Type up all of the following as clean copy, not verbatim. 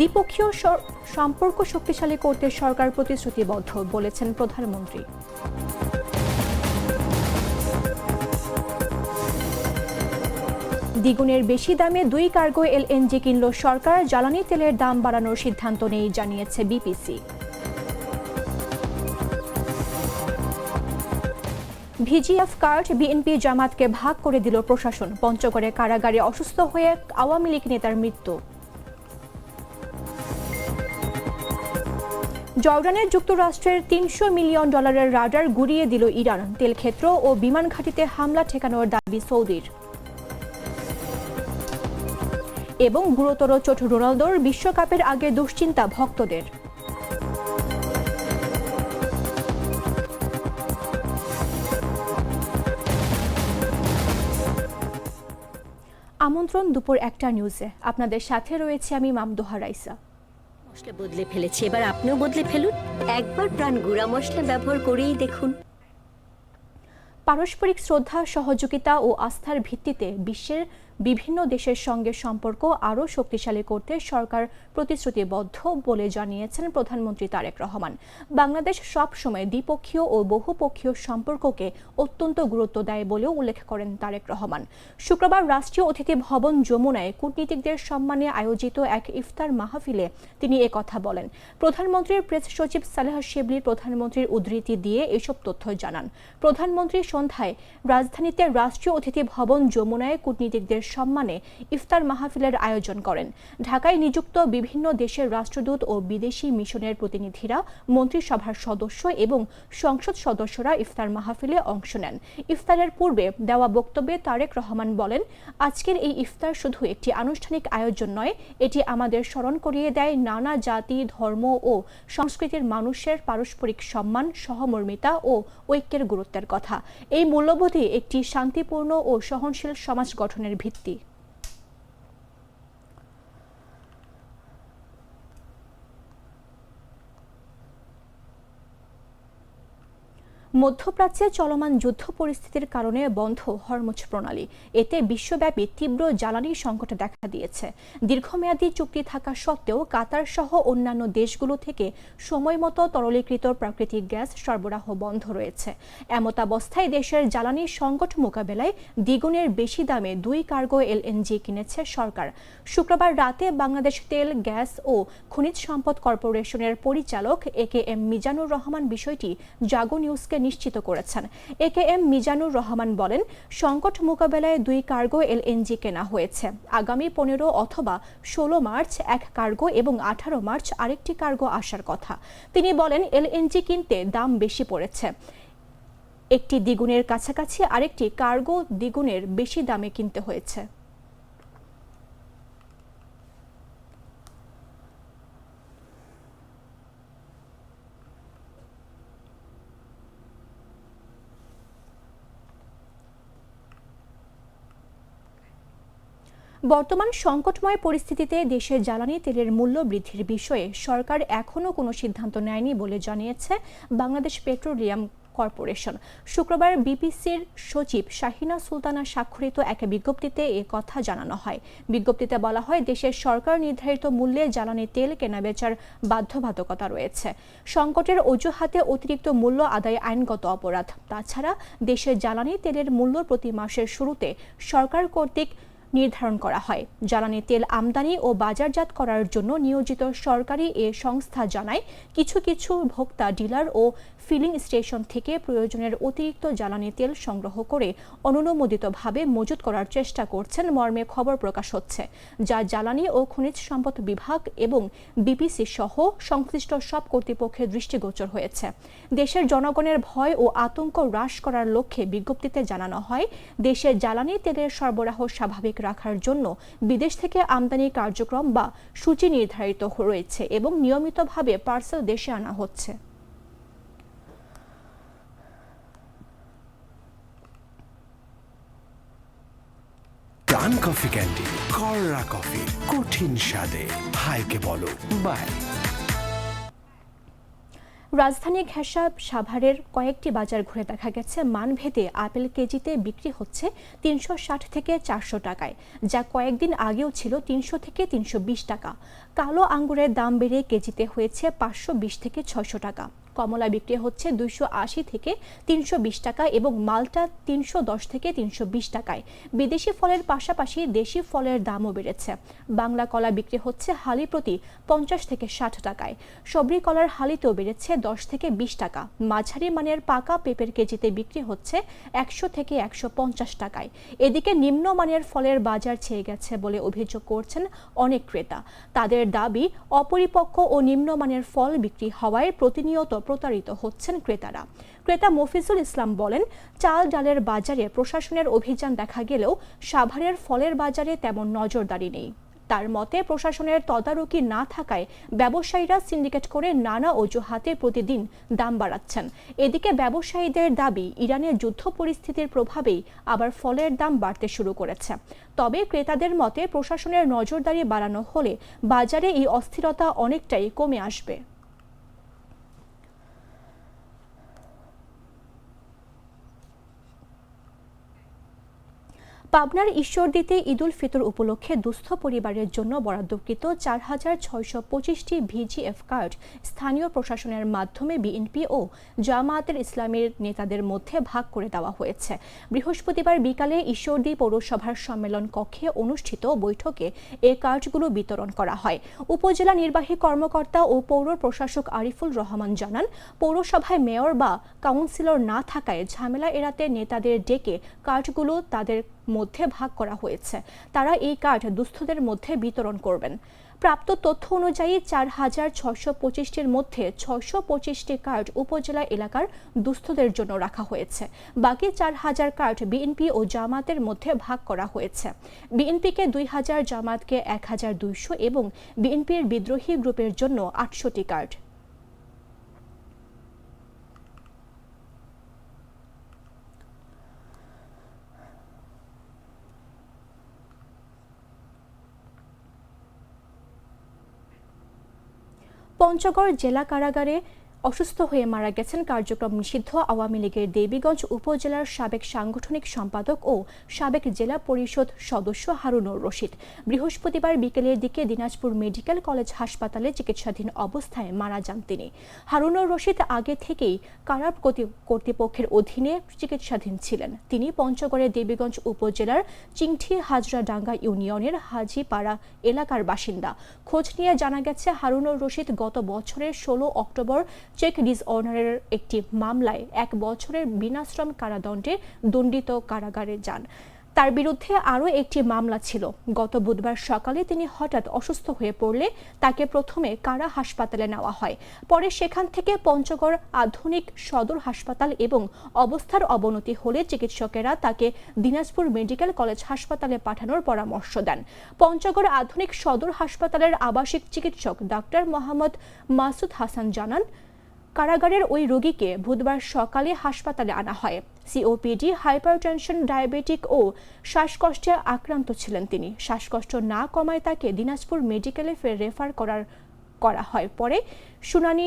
দ্বিপক্ষীয় সম্পর্ক শক্তিশালী করতে সরকার প্রতিশ্রুতিবদ্ধ বলেছেন প্রধানমন্ত্রী। দ্বিগুণের বেশি দামে 2 কার্গো এলএনজি কিনল সরকার, জ্বালানি তেলের দাম বাড়ানোর সিদ্ধান্ত নেই জানিয়েছে বিপিসি। ভিজিএফ কার্ড বিএনপি জামাতকে ভাগ করে দিল প্রশাসন, পঞ্চগড়ে কারাগারে অসুস্থ হয়ে আওয়ামী লীগ নেতার মৃত্যু। জর্ডানের যুক্তরাষ্ট্রের $300 মিলিয়ন রাডার গুড়িয়ে দিল ইরান, তেলক্ষেত্র ও বিমান ঘাঁটিতে হামলা ঠেকানোর দাবি সৌদির। এবং গুরুতর চোট রোনালদোর, বিশ্বকাপের আগে দুশ্চিন্তা ভক্তদের। আমন্ত্রণ দুপুর 1টা নিউজে, আপনাদের সাথে রয়েছে আমি মামদোহা রাইসা। মশলা বদলে ফেলেছি, এবার আপনিও বদলে ফেলুন। একবার প্রাণ গুঁড়া মশলা ব্যবহার করেই দেখুন। পারস্পরিক শ্রদ্ধা, সহযোগিতা ও আস্থার ভিত্তিতে বিশ্বের বিভিন্ন দেশের সঙ্গে সম্পর্ক আরও শক্তিশালী করতে সরকার প্রতিশ্রুতিবদ্ধ বলে জানিয়েছেন প্রধানমন্ত্রী তারেক রহমান। বাংলাদেশ সবসময় দ্বিপক্ষীয় ও বহুপক্ষীয় সম্পর্ককে অত্যন্ত গুরুত্ব দেয় বলেও উল্লেখ করেন তারেক রহমান। শুক্রবার রাষ্ট্রীয় অতিথি ভবন যমুনায় কূটনীতিকদের সম্মানে আয়োজিত এক ইফতার মাহফিলে তিনি একথা বলেন। প্রধানমন্ত্রীর প্রেস সচিব সালেহা শিবলি প্রধানমন্ত্রীর উদ্ধৃতি দিয়ে এসব তথ্য জানান। প্রধানমন্ত্রী সন্ধ্যায় রাজধানীতে রাষ্ট্রীয় অতিথি ভবন যমুনায় কূটনীতিকদের সম্মানে ইফতার মাহফিলের আয়োজন করেন। ঢাকায় নিযুক্ত বিভিন্ন দেশের রাষ্ট্রদূত ও বিদেশি মিশনের প্রতিনিধিরা, মন্ত্রিসভার সদস্য এবং সংসদ সদস্যরা ইফতার মাহফিলে অংশ নেন। ইফতারের পূর্বে দেওয়া বক্তব্যে তারেক রহমান বলেন, আজকের এই ইফতার শুধু একটি আনুষ্ঠানিক আয়োজন নয়, এটি আমাদের স্মরণ করিয়ে দেয় নানা জাতি, ধর্ম ও সংস্কৃতির মানুষের পারস্পরিক সম্মান, সহমর্মিতা ও ঐক্যের গুরুত্বের কথা। এই মূল্যবোধই একটি শান্তিপূর্ণ ও সহনশীল সমাজ গঠনের ভিত্তি। মধ্যপ্রাচ্যে চলমান যুদ্ধ পরিস্থিতির কারণে বন্ধ হরমুজ প্রণালী, এতে বিশ্বব্যাপী তীব্র জ্বালানি সংকট দেখা দিয়েছে। দীর্ঘমেয়াদী চুক্তি থাকা সত্ত্বেও কাতার সহ অন্যান্য দেশগুলো থেকে সময়মতো তরলীকৃত প্রাকৃতিক গ্যাস সরবরাহ বন্ধ রয়েছে। এমতাবস্থায় দেশের জ্বালানি সংকট মোকাবেলায় দ্বিগুণের বেশি দামে 2 কার্গো এলএনজি কিনেছে সরকার। শুক্রবার রাতে বাংলাদেশ তেল, গ্যাস ও খনিজ সম্পদ কর্পোরেশনের পরিচালক একেএম মিজানুর রহমান বিষয়টি জাগো নিউজকে নিশ্চিত করেছেন। একেএম মিজানুর রহমান বলেন, সংকট মোকাবেলায় 2 কার্গো এলএনজি কেনা হয়েছে। আগামী 15 অথবা 16 মার্চ এক কার্গো এবং 18 মার্চ আরেকটি কার্গো আসার কথা। তিনি বলেন, এলএনজি কিনতে দাম বেশি পড়েছে। একটি দ্বিগুণের কাছাকাছি, আরেকটি কার্গো দ্বিগুণের বেশি দামে কিনতে হয়েছে। বর্তমান সংকটময় পরিস্থিতিতে দেশের জ্বালানি তেলের মূল্য বৃদ্ধির বিষয়ে সরকার এখনও কোনো সিদ্ধান্ত নেয়নি বলে জানিয়েছে বাংলাদেশ পেট্রোলিয়াম কর্পোরেশন। শুক্রবার বিপিসির সচিব শাহিনা সুলতানা স্বাক্ষরিত এক বিজ্ঞপ্তিতে এ কথা জানানো হয়। বিজ্ঞপ্তিতে বলা হয়, দেশের সরকার নির্ধারিত মূল্যে জ্বালানি তেল কেনাবেচার বাধ্যবাধকতা রয়েছে। সংকটের অজুহাতে অতিরিক্ত মূল্য আদায় আইনগত অপরাধ। তাছাড়া দেশের জ্বালানি তেলের মূল্য প্রতি মাসের শুরুতে সরকার কর্তৃক নির্ধারণ করা হয়। জ্বালানি তেল আমদানি ও বাজারজাত করার জন্য নিয়োজিত সরকারি এ সংস্থা জানায়, কিছু কিছু ভোক্তা ডিলার ও ফিলিং স্টেশন থেকে প্রয়োজনের অতিরিক্ত জ্বালানি তেল সংগ্রহ করে অনুমোদিতভাবে মজুত করার চেষ্টা করছেন মর্মে খবর প্রকাশ হচ্ছে, যা জ্বালানি ও খনিজ সম্পদ বিভাগ এবং বিপিসি সহ সংশ্লিষ্ট সব কর্তৃপক্ষের দৃষ্টিগোচর হয়েছে। দেশের জনগণের ভয় ও আতঙ্ক হ্রাস করার লক্ষ্যে বিজ্ঞপ্তিতে জানানো হয়, দেশের জ্বালানি তেলের সরবরাহ স্বাভাবিক রাখার জন্য বিদেশ থেকে আমদানি কার্যক্রম বা সূচি নির্ধারিত রয়েছে এবং নিয়মিতভাবে পার্সেল দেশে আনা হচ্ছে। ডান কফি ক্যান্ডি, কররা কফি, কঠিন স্বাদে, হাইকে বলো বাই। রাজধানী ঘেঁষা সাভারের কয়েকটি বাজার ঘুরে দেখা গেছে মানভেদে আপেল কেজিতে বিক্রি হচ্ছে ৩৬০ থেকে ৪০০ টাকায়, যা কয়েকদিন আগেও ছিল ৩০০ থেকে ৩২০ টাকা। কালো আঙ্গুরের দাম বেড়ে কেজিতে হয়েছে ৫২০ থেকে ৬০০ টাকা। কমলা বিক্রি হচ্ছে ২৮০ থেকে ৩২০ টাকা এবং মালটা ৩১০ থেকে ৩২০ টাকায়। বিদেশি ফলের পাশাপাশি দেশি ফলের দামও বেড়েছে। বাংলা কলা বিক্রি হচ্ছে হালি প্রতি ৫০ থেকে ৬০ টাকায়। সবরি কলার হালিতেও বেড়েছে ১০ থেকে ২০ টাকা। মাঝারি মানের পাকা পেঁপের কেজিতে বিক্রি হচ্ছে ১০০ থেকে ১৫০ টাকায়। এদিকে নিম্নমানের ফলের বাজার ছেয়ে গেছে বলে অভিযোগ করছেন অনেক ক্রেতা। তাদের দাবি, অপরিপক্ক ও নিম্নমানের ফল বিক্রি হওয়ায় প্রতিনিয়ত প্রতারিত হচ্ছেন ক্রেতারা। ক্রেতা মফিজুল ইসলাম বলেন, চাল ডালের বাজারে প্রশাসনের অভিযান দেখা গেলেও সাভারের ফলের বাজারে তেমন নজরদারি নেই। তার মতে, প্রশাসনের তদারকি না থাকায় ব্যবসায়ীরা সিন্ডিকেট করে নানা অজুহাতে প্রতিদিন দাম বাড়াচ্ছেন। এদিকে ব্যবসায়ীদের দাবি, ইরানের যুদ্ধ পরিস্থিতির প্রভাবেই আবার ফলের দাম বাড়তে শুরু করেছে। তবে ক্রেতাদের মতে, প্রশাসনের নজরদারি বাড়ানো হলে বাজারে এই অস্থিরতা অনেকটাই কমে আসবে। পাবনার ঈশ্বরদীতে ঈদুল ফিতর উপলক্ষে দুস্থ পরিবারের জন্য বরাদ্দকৃত ৪৬২৫টি ভিজিএফ কার্ড স্থানীয় প্রশাসনের মাধ্যমে বিএনপি ও জামায়াতের ইসলামের নেতাদের মধ্যে ভাগ করে দেওয়া হয়েছে। বৃহস্পতিবার বিকালে ঈশ্বরদী পৌরসভার সম্মেলন কক্ষে অনুষ্ঠিত বৈঠকে এ কার্ডগুলো বিতরণ করা হয়। উপজেলা নির্বাহী কর্মকর্তা ও পৌর প্রশাসক আরিফুল রহমান জানান, পৌরসভায় মেয়র বা কাউন্সিলর না থাকায় ঝামেলা এড়াতে নেতাদের ডেকে কার্ডগুলো তাদের মধ্যে ভাগ করা হয়েছে। তারা এই কার্ড দুস্থদের মধ্যে বিতরণ করবেন। প্রাপ্ত তথ্য অনুযায়ী ৪৬২৫টির মধ্যে ৬২৫টি কার্ড উপজেলা এলাকার দুস্থদের জন্য রাখা হয়েছে। বাকি ৪,০০০ কার্ড বিএনপি ও জামায়াতের মধ্যে ভাগ করা হয়েছে। বিএনপিকে ২,০০০, জামায়াতকে ১,২০০ এবং বিএনপির বিদ্রোহী গ্রুপের জন্য ৮০০টি কার্ড। পঞ্চগড় জেলা কারাগারে অসুস্থ হয়ে মারা গেছেন কার্যক্রম নিষিদ্ধ আওয়ামী লীগের দেবীগঞ্জ উপজেলার সাবেক সাংগঠনিক সম্পাদক ও সাবেক জেলা পরিষদ সদস্য হারুনুর রশিদ। বৃহস্পতিবার বিকেলের দিকে দিনাজপুর মেডিকেল কলেজ হাসপাতালে চিকিৎসাধীন অবস্থায় মারা যান তিনি। হারুনুর রশিদ আগে থেকেই কারা কর্তৃপক্ষের অধীনে চিকিৎসাধীন ছিলেন। তিনি পঞ্চগড়ের দেবীগঞ্জ উপজেলার চিংঠি হাজরাডাঙ্গা ইউনিয়নের হাজিপাড়া এলাকার বাসিন্দা। খোঁজ নিয়ে জানা গেছে, হারুনুর রশিদ গত বছরের ১৬ অক্টোবর চেক ডিসঅর্ডারের একটি মামলায় ১ বছরের বিনাশ্রম কারাদণ্ডে দণ্ডিত কারাগারে যান। তার বিরুদ্ধে আরও একটি মামলা ছিল। গত বুধবার সকালে তিনি হঠাৎ অসুস্থ হয়ে পড়লে তাকে প্রথমে কারা হাসপাতালে নেওয়া হয়। পরে সেখান থেকে পঞ্চগড় আধুনিক সদর হাসপাতাল এবং অবস্থার অবনতি হলে চিকিৎসকেরা তাকে দিনাজপুর মেডিকেল কলেজ হাসপাতালে পাঠানোর পরামর্শ দেন। পঞ্চগড় আধুনিক সদর হাসপাতালের আবাসিক চিকিৎসক ডাক্তার মোহাম্মদ মাসুদ হাসান জানান, কারাগারের ওই রোগীকে বুধবার সকালে হাসপাতালে আনা হয়। সিওপিডি, হাইপারটেনশন, ডায়াবেটিক ও শ্বাসকষ্টে আক্রান্ত ছিলেন তিনি। শ্বাসকষ্ট না কমায় তাকে দিনাজপুর মেডিকেলে রেফার করা হয়। পরে শুনানি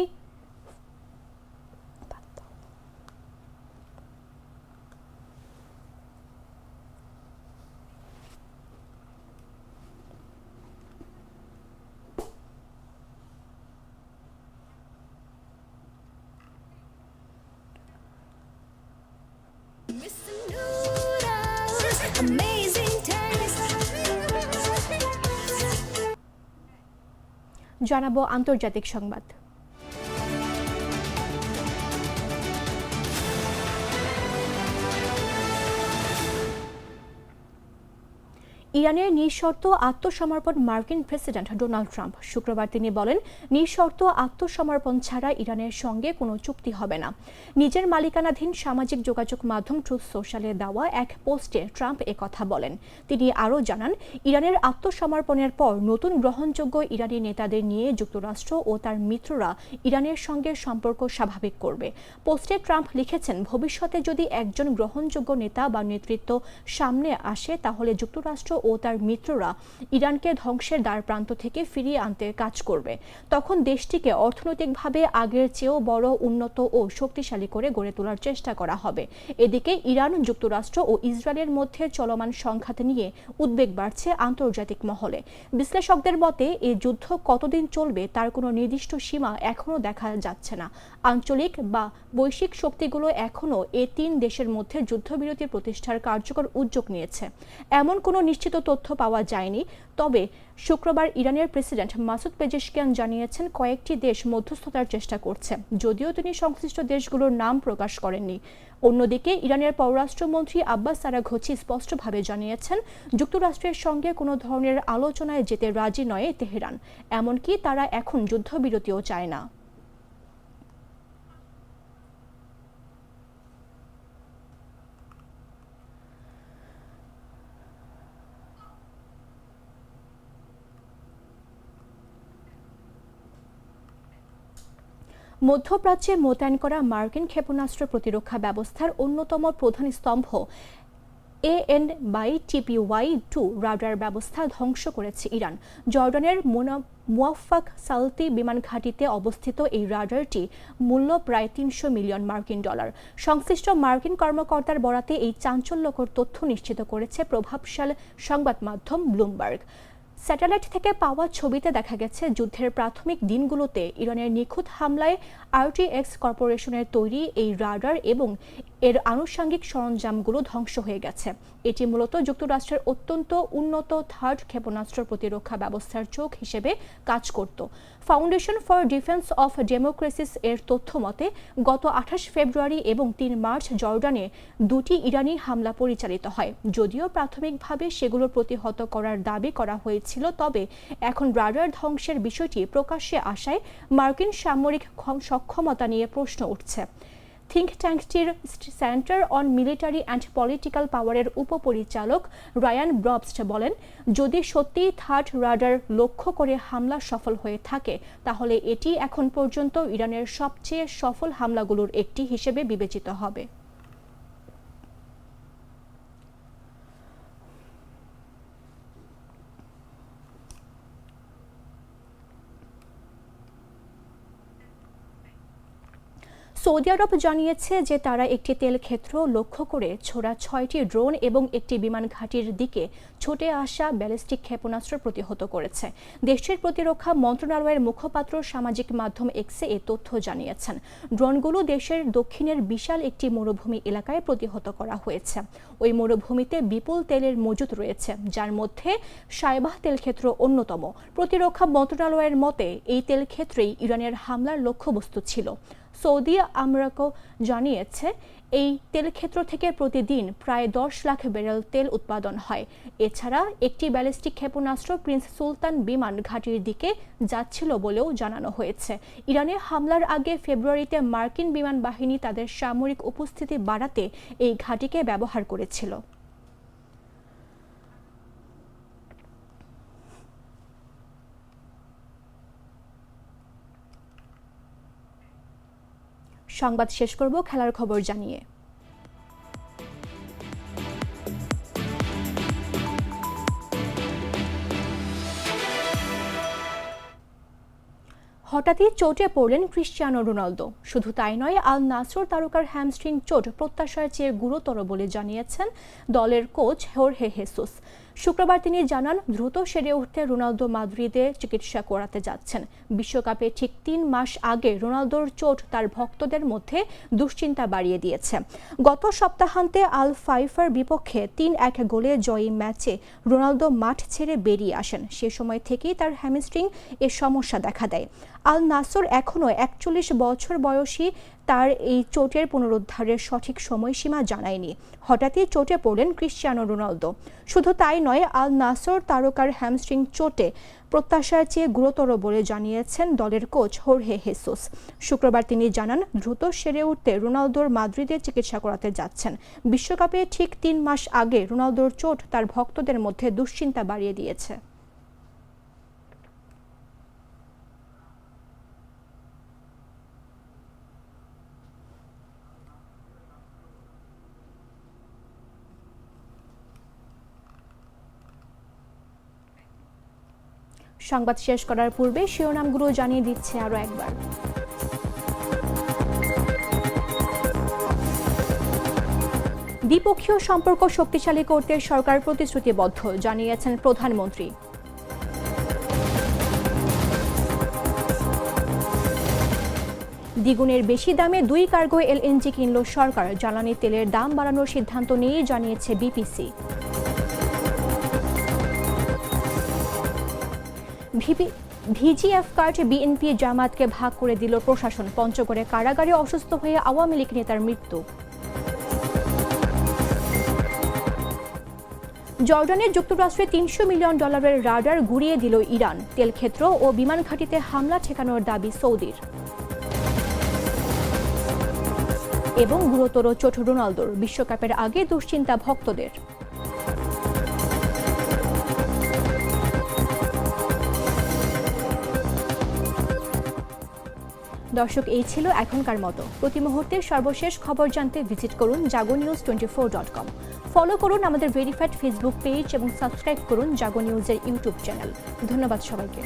জানাবো আন্তর্জাতিক সংবাদ। ইরানের নিঃশর্ত আত্মসমর্পণ মার্কিন প্রেসিডেন্ট ডোনাল্ড ট্রাম্প। শুক্রবার তিনি বলেন, নিঃশর্ত আত্মসমর্পণ ছাড়া ইরানের সঙ্গে কোনো চুক্তি হবে না। নিজের মালিকানাধীন সামাজিক যোগাযোগ মাধ্যম ট্রুথ সোশ্যালে দেওয়া এক পোস্টে ট্রাম্প একথা বলেন। তিনি আরও জানান, ইরানের আত্মসমর্পণের পর নতুন গ্রহণযোগ্য ইরানি নেতাদের নিয়ে যুক্তরাষ্ট্র ও তার মিত্ররা ইরানের সঙ্গে সম্পর্ক স্বাভাবিক করবে। পোস্টে ট্রাম্প লিখেছেন, ভবিষ্যতে যদি একজন গ্রহণযোগ্য নেতা বা নেতৃত্ব সামনে আসে তাহলে যুক্তরাষ্ট্র ও ও তার মিত্ররা ইরানকে ধ্বংসের দ্বারপ্রান্ত থেকে ফিরিয়ে আনতে কাজ করবে। তখন দেশটিকে অর্থনৈতিকভাবে আগের চেয়েও বড়, উন্নত ও শক্তিশালী করে গড়ে তোলার চেষ্টা করা হবে। এদিকে ইরান, যুক্তরাষ্ট্র ও ইসরায়েলের মধ্যে চলমান সংঘাত নিয়ে উদ্বেগ বাড়ছে আন্তর্জাতিক মহলে। বিশ্লেষকদের মতে এই যুদ্ধ কতদিন চলবে তার কোনো নির্দিষ্ট সীমা এখনও দেখা যাচ্ছে না। আঞ্চলিক বা বৈশ্বিক শক্তিগুলো এখনও এই তিন দেশের মধ্যে যুদ্ধবিরতি প্রতিষ্ঠার কার্যকর উদ্যোগ নিয়েছে এমন কোনো নিশ্চিত তথ্য পাওয়া যায়নি। তবে শুক্রবার ইরানের প্রেসিডেন্ট মাসুদ পেজেশকিয়ান জানিয়েছেন কয়েকটি দেশ মধ্যস্থতার চেষ্টা করছে, যদিও তিনি সংশ্লিষ্ট দেশগুলোর নাম প্রকাশ করেননি। অন্যদিকে ইরানের পররাষ্ট্রমন্ত্রী আব্বাস আরাঘচি স্পষ্টভাবে জানিয়েছেন যুক্তরাষ্ট্রের সঙ্গে কোনো ধরনের আলোচনায় যেতে রাজি নয় তেহরান, এমনকি তারা এখন যুদ্ধবিরতিও চায় না। মধ্যপ্রাচ্যে মোতায়েন করা মার্কিন ক্ষেপণাস্ত্র প্রতিরক্ষা ব্যবস্থার অন্যতম প্রধান স্তম্ভ AN/TPY-2 রাডার ব্যবস্থা ধ্বংস করেছে ইরান। জর্ডানের মুওয়াফাক সালতি বিমান ঘাঁটিতে অবস্থিত এই রাডারটি মূল্য প্রায় $300 মিলিয়ন। সংশ্লিষ্ট মার্কিন কর্মকর্তার বরাতে এই চাঞ্চল্যকর তথ্য নিশ্চিত করেছে প্রভাবশালী সংবাদ মাধ্যম ব্লুমবার্গ। স্যাটেলাইট থেকে পাওয়া ছবিতে দেখা গেছে যুদ্ধের প্রাথমিক দিনগুলোতে ইরানের নিখুঁত হামলায় RTX কর্পোরেশনের তৈরি এই রাডার এবং এর আনুষঙ্গিক সরঞ্জামগুলো ধ্বংস হয়ে গেছে। এটি মূলত যুক্তরাষ্ট্রের অত্যন্ত উন্নত থার্ড ক্ষেপণাস্ত্র প্রতিরক্ষা ব্যবস্থার চোখ হিসেবে কাজ করত। Foundation for defence of democracies এর তথ্য মতে গত 28 ফেব্রুয়ারি এবং 3 মার্চ জর্ডানে দুটি ইরানি হামলা পরিচালিত হয়। যদিও প্রাথমিকভাবে সেগুলো প্রতিহত করার দাবি করা হয়েছিল, তবে এখন রাডার ধ্বংসের বিষয়টি প্রকাশ্যে আসায় মার্কিন সামরিক সক্ষমতা নিয়ে প্রশ্ন উঠছে। থিঙ্ক ট্যাঙ্কটির center on military and political পাওয়ারের উপপরিচালক রায়ান ব্রবস্ট বলেন, যদি সত্যিই থার্ড রাডার লক্ষ্য করে হামলা সফল হয়ে থাকে তাহলে এটি এখন পর্যন্ত ইরানের সবচেয়ে সফল হামলাগুলোর একটি হিসেবে বিবেচিত হবে। সৌদি আরব জানিয়েছে যে তারা একটি তেল ক্ষেত্র লক্ষ্য করে ছোড়া 6টি ড্রোন এবং একটি বিমান ঘাঁটির দিকে ছুটে আসা ব্যালিস্টিক ক্ষেপণাস্ত্র প্রতিহত করেছে। দেশটির প্রতিরক্ষা মন্ত্রণালয়ের মুখপাত্র সামাজিক মাধ্যম এক্সে এ তথ্য জানিয়েছেন। ড্রোনগুলো দেশের দক্ষিণের বিশাল একটি মরুভূমি এলাকায় প্রতিহত করা হয়েছে। ওই মরুভূমিতে বিপুল তেলের মজুত রয়েছে, যার মধ্যে সায়বাহ তেলক্ষেত্র অন্যতম। প্রতিরক্ষা মন্ত্রণালয়ের মতে এই তেলক্ষেত্রেই ইরানের হামলার লক্ষ্যবস্তু ছিল। সৌদি আমরাকো জানিয়েছে এই তেলক্ষেত্র থেকে প্রতিদিন প্রায় 10 লাখ ব্যারেল তেল উৎপাদন হয়। এছাড়া একটি ব্যালিস্টিক ক্ষেপণাস্ত্র প্রিন্স সুলতান বিমান ঘাঁটির দিকে যাচ্ছিল বলেও জানানো হয়েছে। ইরানে হামলার আগে ফেব্রুয়ারিতে মার্কিন বিমান বাহিনী তাদের সামরিক উপস্থিতি বাড়াতে এই ঘাঁটিকে ব্যবহার করেছিল। সংবাদ শেষ করব খেলার খবর জানিয়ে। হঠাৎই চোটে পড়লেন ক্রিশ্চিয়ানো রোনালদো। শুধু তাই নয়, আল নাসর তারকার হ্যামস্ট্রিং চোট প্রত্যাশার চেয়ে গুরুতর বলে জানিয়েছেন দলের কোচ হোর্হে হেসুস। শুক্রবার তিনি জানান দ্রুত সেরে উঠতে রোনালদো মাদ্রিদে চিকিৎসা করাতে যাচ্ছেন। বিশ্বকাপে ঠিক 3 মাস আগে রোনালদোর চোট তার ভক্তদের মধ্যে দুশ্চিন্তা বাড়িয়ে দিয়েছে। গত সপ্তাহান্তে আল ফাইফার বিপক্ষে 3-1 গোলে জয়ী ম্যাচে রোনালদো মাঠ ছেড়ে বেরিয়ে আসেন। সে সময় থেকেই তার হ্যামস্ট্রিং এ সমস্যা দেখা দেয়। আল নাসর এখনও 41 বছর বয়সী, তার এই চোটের পুনরুদ্ধারের সঠিক সময়সীমা জানায়নি। হঠাৎই চোটে পড়লেন ক্রিশ্চিয়ানো রোনালদো। শুধু তাই নয়, আল নাসর তারকার হ্যামস্ট্রিং চোটে প্রত্যাশার চেয়ে গুরুতর বলে জানিয়েছেন দলের কোচ হোর্হে হেসুস। শুক্রবার তিনি জানান দ্রুত সেরে উঠতে রোনালদোর মাদ্রিদে চিকিৎসা করাতে যাচ্ছেন। বিশ্বকাপে ঠিক 3 মাস আগে রোনালদোর চোট তার ভক্তদের মধ্যে দুশ্চিন্তা বাড়িয়ে দিয়েছে। সংবাদ শেষ করার পূর্বে শিরোনামগুলো জানিয়ে দিচ্ছে আরও একবার। দ্বিপক্ষীয় সম্পর্ক শক্তিশালী করতে সরকার প্রতিশ্রুতিবদ্ধ, জানিয়েছেন প্রধানমন্ত্রী। দ্বিগুণের বেশি দামে 2 কার্গো এলএনজি কিনল সরকার, জ্বালানি তেলের দাম বাড়ানোর সিদ্ধান্ত নিয়ে জানিয়েছে বিপিসি। ভিজিএফ কার্ড বিএনপি জামায়াতকে ভাগ করে দিল প্রশাসন, পঞ্চগড়ে কারাগারে অসুস্থ হয়ে আওয়ামী লীগ নেতার মৃত্যু। জর্ডানে যুক্তরাষ্ট্রে $300 মিলিয়ন রাডার গুঁড়িয়ে দিল ইরান, তেলক্ষেত্র ও বিমান ঘাঁটিতে হামলা ঠেকানোর দাবি সৌদির। এবং গুরুতর চোট রোনালদোর, বিশ্বকাপের আগে দুশ্চিন্তা ভক্তদের। দর্শক, এই ছিল এখনকার মতো। প্রতি মুহূর্তের সর্বশেষ খবর জানতে ভিজিট করুন jagonews24.com। ফলো করুন আমাদের ভেরিফাইড ফেসবুক পেজ এবং সাবস্ক্রাইব করুন জাগো নিউজের ইউটিউব চ্যানেল। ধন্যবাদ সবাইকে।